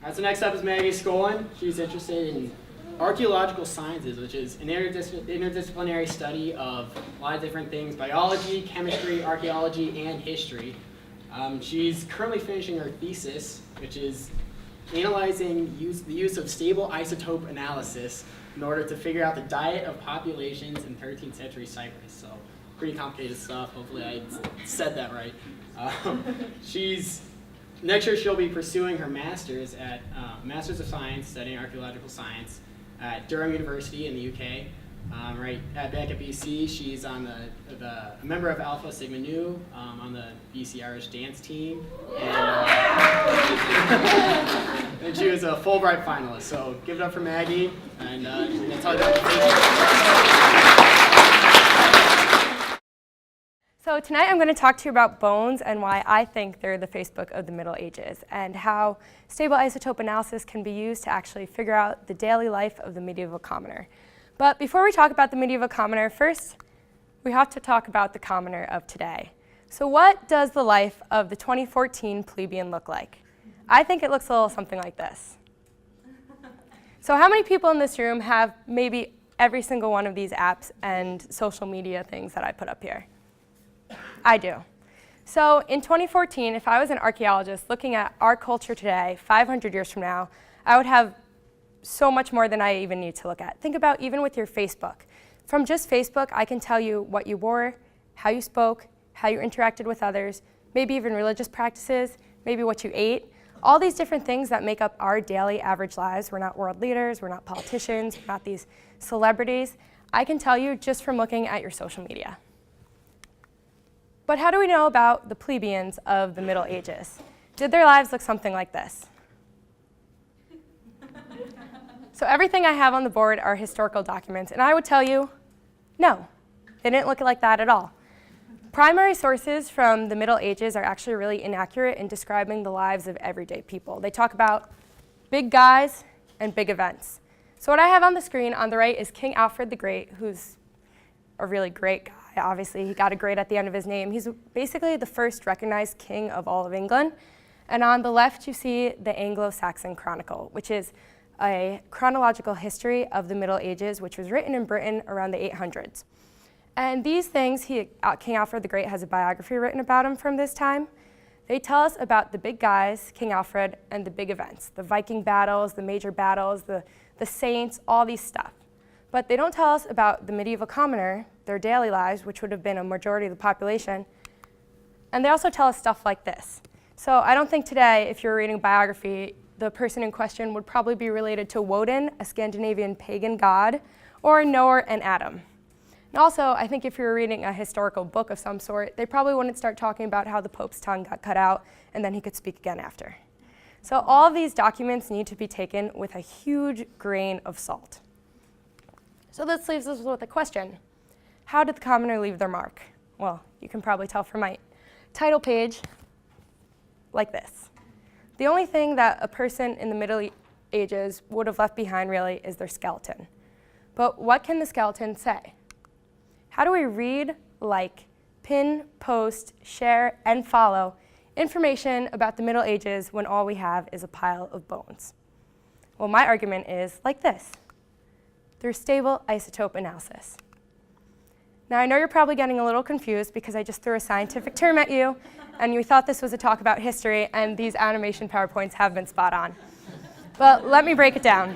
So next up is Maggie Scollan. She's interested in archaeological sciences, which is an interdisciplinary study of a lot of different things: biology, chemistry, archaeology, and history. She's currently finishing her thesis, which is analyzing the use of stable isotope analysis in order to figure out the diet of populations in 13th century Cyprus. So pretty complicated stuff. Hopefully I said that right. Next year she'll be pursuing her master's at Master's of Science, studying archaeological science at Durham University in the UK. Back at BC, she's on a member of Alpha Sigma Nu on the BC Irish dance team, and she was a Fulbright finalist. So give it up for Maggie, and that's all. So tonight I'm going to talk to you about bones and why I think they're the Facebook of the Middle Ages, and how stable isotope analysis can be used to actually figure out the daily life of the medieval commoner. But before we talk about the medieval commoner, first we have to talk about the commoner of today. So what does the life of the 2014 plebeian look like? I think it looks a little something like this. So how many people in this room have maybe every single one of these apps and social media things that I put up here? I do. So in 2014, if I was an archaeologist looking at our culture today, 500 years from now, I would have so much more than I even need to look at. Think about even with your Facebook. From just Facebook, I can tell you what you wore, how you spoke, how you interacted with others, maybe even religious practices, maybe what you ate. All these different things that make up our daily average lives. We're not world leaders, we're not politicians, we're not these celebrities. I can tell you just from looking at your social media. But how do we know about the plebeians of the Middle Ages? Did their lives look something like this? So everything I have on the board are historical documents, and I would tell you, no, they didn't look like that at all. Primary sources from the Middle Ages are actually really inaccurate in describing the lives of everyday people. They talk about big guys and big events. So what I have on the screen on the right is King Alfred the Great, who's a really great guy. Obviously, he got a great at the end of his name. He's basically the first recognized king of all of England. And on the left, you see the Anglo-Saxon Chronicle, which is a chronological history of the Middle Ages, which was written in Britain around the 800s. And these things, King Alfred the Great has a biography written about him from this time. They tell us about the big guys, King Alfred, and the big events, the Viking battles, the major battles, the saints, all these stuff. But they don't tell us about the medieval commoner, their daily lives, which would have been a majority of the population. And they also tell us stuff like this. So I don't think today, if you're reading a biography, the person in question would probably be related to Woden, a Scandinavian pagan god, or Noah and Adam. And also, I think if you were reading a historical book of some sort, they probably wouldn't start talking about how the Pope's tongue got cut out and then he could speak again after. So all of these documents need to be taken with a huge grain of salt. So this leaves us with a question. How did the commoner leave their mark? Well, you can probably tell from my title page, like this. The only thing that a person in the Middle Ages would have left behind really is their skeleton. But what can the skeleton say? How do we read, like, pin, post, share, and follow information about the Middle Ages when all we have is a pile of bones? Well, my argument is like this. Through stable isotope analysis. Now, I know you're probably getting a little confused because I just threw a scientific term at you, and you thought this was a talk about history, and these animation PowerPoints have been spot on. But let me break it down.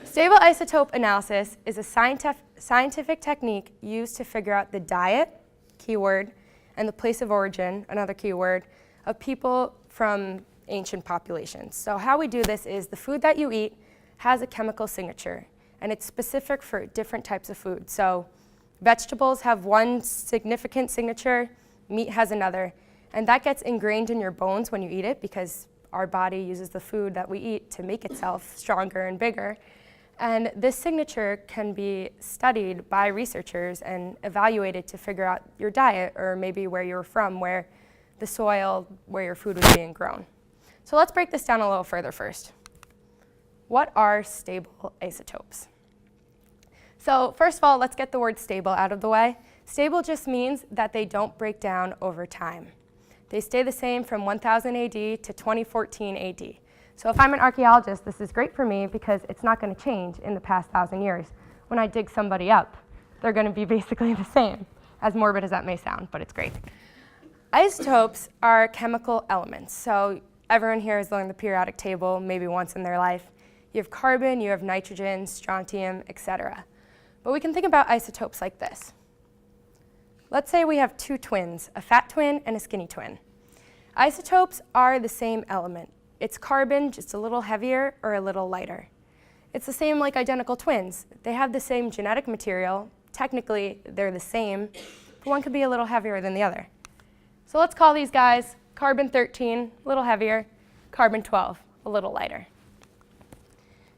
Stable isotope analysis is a scientific technique used to figure out the diet, keyword, and the place of origin, another keyword, of people from ancient populations. So how we do this is the food that you eat has a chemical signature, and it's specific for different types of food. So vegetables have one significant signature, meat has another, and that gets ingrained in your bones when you eat it because our body uses the food that we eat to make itself stronger and bigger. And this signature can be studied by researchers and evaluated to figure out your diet or maybe where you're from, where the soil, where your food was being grown. So let's break this down a little further first. What are stable isotopes? So first of all, let's get the word stable out of the way. Stable just means that they don't break down over time. They stay the same from 1000 AD to 2014 AD. So if I'm an archaeologist, this is great for me because it's not going to change in the past 1,000 years. When I dig somebody up, they're going to be basically the same, as morbid as that may sound, but it's great. Isotopes are chemical elements. So everyone here has learned the periodic table maybe once in their life. You have carbon, you have nitrogen, strontium, etc. But we can think about isotopes like this. Let's say we have two twins, a fat twin and a skinny twin. Isotopes are the same element. It's carbon, just a little heavier or a little lighter. It's the same like identical twins. They have the same genetic material. Technically, they're the same, but one could be a little heavier than the other. So let's call these guys carbon-13, a little heavier, carbon-12, a little lighter.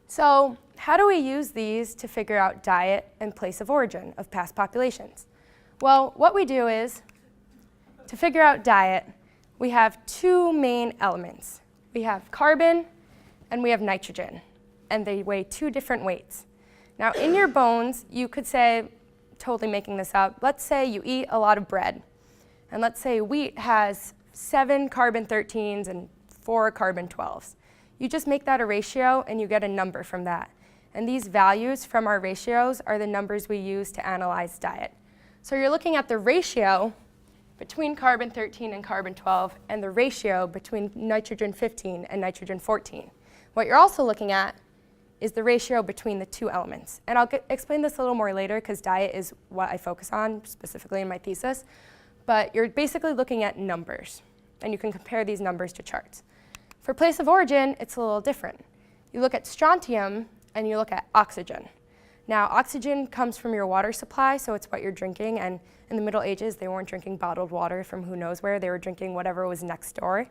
So how do we use these to figure out diet and place of origin of past populations? Well, what we do is, to figure out diet, we have two main elements. We have carbon and we have nitrogen, and they weigh two different weights. Now, in your bones, you could say, totally making this up, let's say you eat a lot of bread, and let's say wheat has 7 carbon-13s and 4 carbon-12s. You just make that a ratio and you get a number from that. And these values from our ratios are the numbers we use to analyze diet. So you're looking at the ratio between carbon-13 and carbon-12 and the ratio between nitrogen-15 and nitrogen-14. What you're also looking at is the ratio between the two elements. And I'll explain this a little more later because diet is what I focus on specifically in my thesis. But you're basically looking at numbers, and you can compare these numbers to charts. For place of origin, it's a little different. You look at strontium and you look at oxygen. Now, oxygen comes from your water supply, so it's what you're drinking, and in the Middle Ages, they weren't drinking bottled water from who knows where. They were drinking whatever was next door,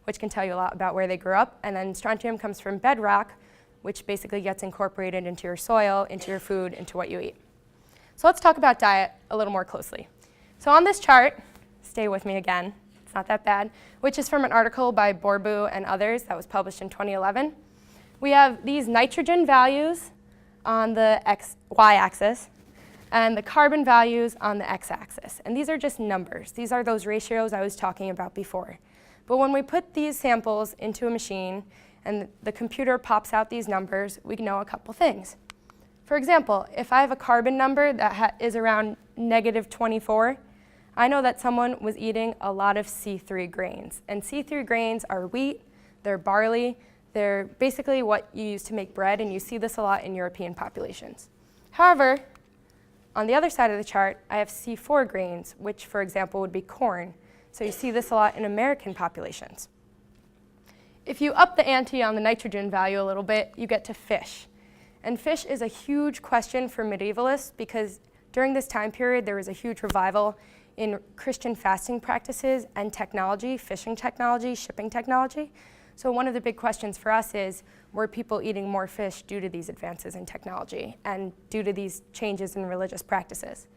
which can tell you a lot about where they grew up. And then strontium comes from bedrock, which basically gets incorporated into your soil, into your food, into what you eat. So let's talk about diet a little more closely. So on this chart, stay with me again, it's not that bad, which is from an article by Borbu and others that was published in 2011. We have these nitrogen values on the y-axis and the carbon values on the x-axis. And these are just numbers. These are those ratios I was talking about before. But when we put these samples into a machine and the computer pops out these numbers, we know a couple things. For example, if I have a carbon number that is around -24, I know that someone was eating a lot of C3 grains. And C3 grains are wheat, they're barley, they're basically what you use to make bread, and you see this a lot in European populations. However, on the other side of the chart, I have C4 grains, which, for example, would be corn. So you see this a lot in American populations. If you up the ante on the nitrogen value a little bit, you get to fish. And fish is a huge question for medievalists because during this time period, there was a huge revival in Christian fasting practices and technology, fishing technology, shipping technology. So one of the big questions for us is, were people eating more fish due to these advances in technology and due to these changes in religious practices?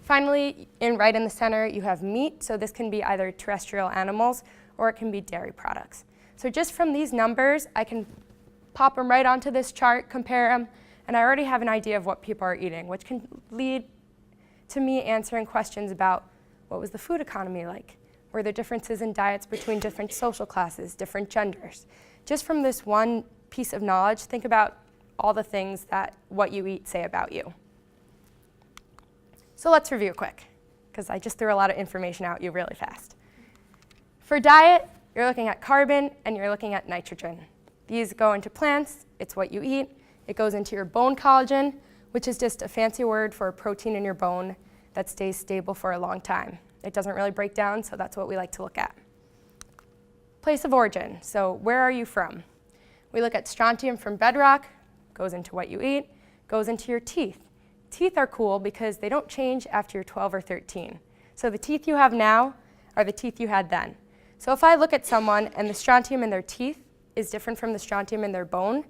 Finally, right in the center, you have meat. So this can be either terrestrial animals or it can be dairy products. So just from these numbers, I can pop them right onto this chart, compare them, and I already have an idea of what people are eating, which can lead to me answering questions about what was the food economy like? Were there differences in diets between different social classes, different genders? Just from this one piece of knowledge, think about all the things that what you eat say about you. So let's review quick, because I just threw a lot of information at you really fast. For diet, you're looking at carbon and you're looking at nitrogen. These go into plants, it's what you eat. It goes into your bone collagen, which is just a fancy word for a protein in your bone that stays stable for a long time. It doesn't really break down, so that's what we like to look at. Place of origin, so where are you from? We look at strontium from bedrock, goes into what you eat, goes into your teeth. Teeth are cool because they don't change after you're 12 or 13. So the teeth you have now are the teeth you had then. So if I look at someone and the strontium in their teeth is different from the strontium in their bone,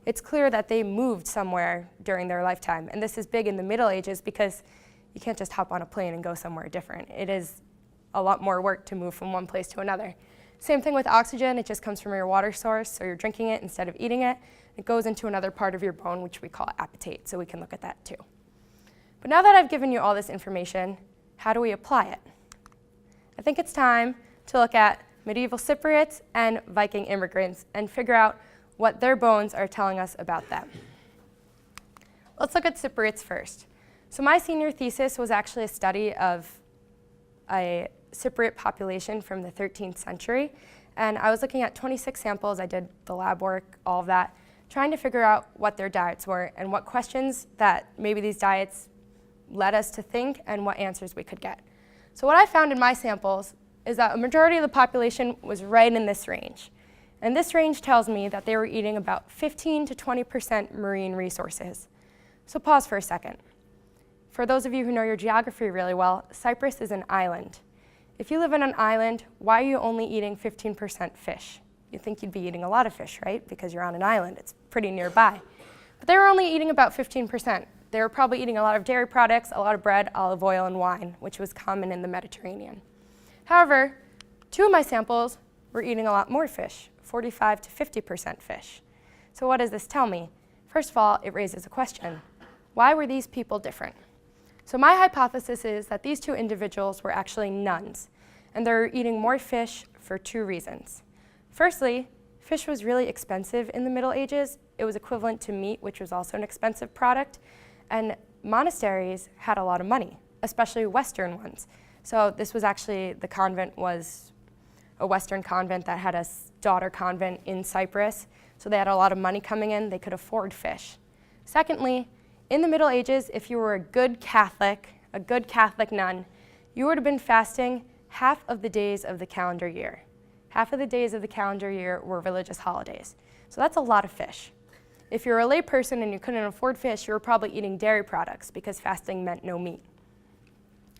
it's clear that they moved somewhere during their lifetime. And this is big in the Middle Ages because you can't just hop on a plane and go somewhere different. It is a lot more work to move from one place to another. Same thing with oxygen, it just comes from your water source, so you're drinking it instead of eating it. It goes into another part of your bone, which we call appetite, so we can look at that too. But now that I've given you all this information, how do we apply it? I think it's time to look at medieval Cypriots and Viking immigrants and figure out what their bones are telling us about them. Let's look at Cypriots first. So my senior thesis was actually a study of a Cypriot population from the 13th century. And I was looking at 26 samples. I did the lab work, all of that, trying to figure out what their diets were and what questions that maybe these diets led us to think and what answers we could get. So what I found in my samples is that a majority of the population was right in this range. And this range tells me that they were eating about 15 to 20% marine resources. So pause for a second. For those of you who know your geography really well, Cyprus is an island. If you live on an island, why are you only eating 15% fish? You'd think you'd be eating a lot of fish, right? Because you're on an island, it's pretty nearby. But they were only eating about 15%. They were probably eating a lot of dairy products, a lot of bread, olive oil, and wine, which was common in the Mediterranean. However, 2 of my samples were eating a lot more fish, 45 to 50% fish. So what does this tell me? First of all, it raises a question. Why were these people different? So my hypothesis is that these 2 individuals were actually nuns, and they're eating more fish for 2 reasons. Firstly, fish was really expensive in the Middle Ages. It was equivalent to meat, which was also an expensive product, and monasteries had a lot of money, especially Western ones. So this was actually, the convent was a Western convent that had a daughter convent in Cyprus, so they had a lot of money coming in, they could afford fish. Secondly, in the Middle Ages, if you were a good Catholic nun, you would have been fasting half of the days of the calendar year. Half of the days of the calendar year were religious holidays. So that's a lot of fish. If you're a lay person and you couldn't afford fish, you were probably eating dairy products because fasting meant no meat.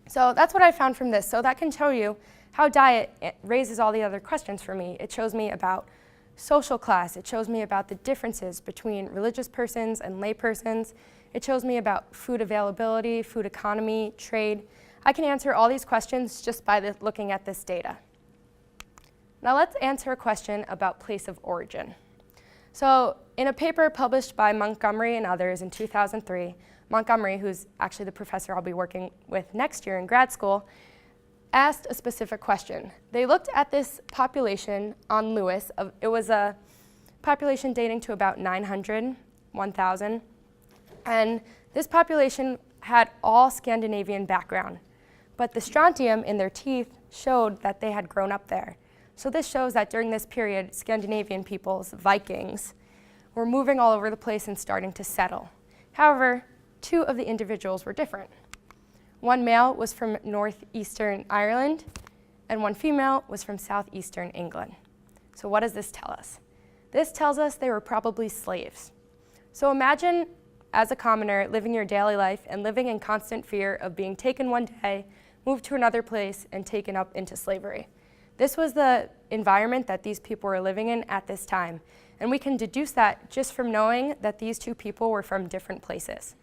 So that's what I found from this. So that can show you how diet raises all the other questions for me. It shows me about social class. It shows me about the differences between religious persons and lay persons. It shows me about food availability, food economy, trade. I can answer all these questions just by looking at this data. Now let's answer a question about place of origin. So in a paper published by Montgomery and others in 2003, Montgomery, who's actually the professor I'll be working with next year in grad school, asked a specific question. They looked at this population on Lewis. It was a population dating to about 900, 1,000. And this population had all Scandinavian background. But the strontium in their teeth showed that they had grown up there. So this shows that during this period, Scandinavian peoples, Vikings, were moving all over the place and starting to settle. However, 2 of the individuals were different. One male was from northeastern Ireland, and one female was from southeastern England. So what does this tell us? This tells us they were probably slaves. So imagine, as a commoner, living your daily life and living in constant fear of being taken one day, moved to another place, and taken up into slavery. This was the environment that these people were living in at this time. And we can deduce that just from knowing that these 2 people were from different places.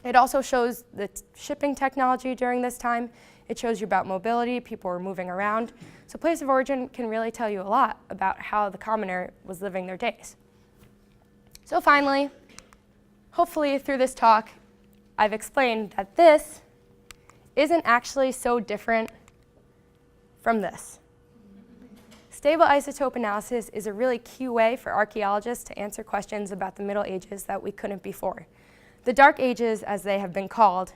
It also shows the shipping technology during this time. It shows you about mobility, people were moving around. So place of origin can really tell you a lot about how the commoner was living their days. So finally, hopefully through this talk, I've explained that this isn't actually so different from this. Stable isotope analysis is a really key way for archaeologists to answer questions about the Middle Ages that we couldn't before. The Dark Ages, as they have been called,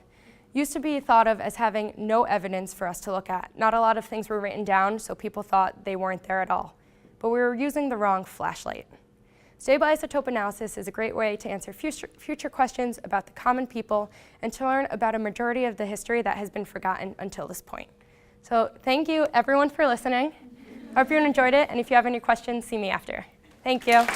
used to be thought of as having no evidence for us to look at. Not a lot of things were written down, so people thought they weren't there at all. But we were using the wrong flashlight. Stable isotope analysis is a great way to answer future questions about the common people and to learn about a majority of the history that has been forgotten until this point. So thank you, everyone, for listening. I hope you enjoyed it, and if you have any questions, see me after. Thank you.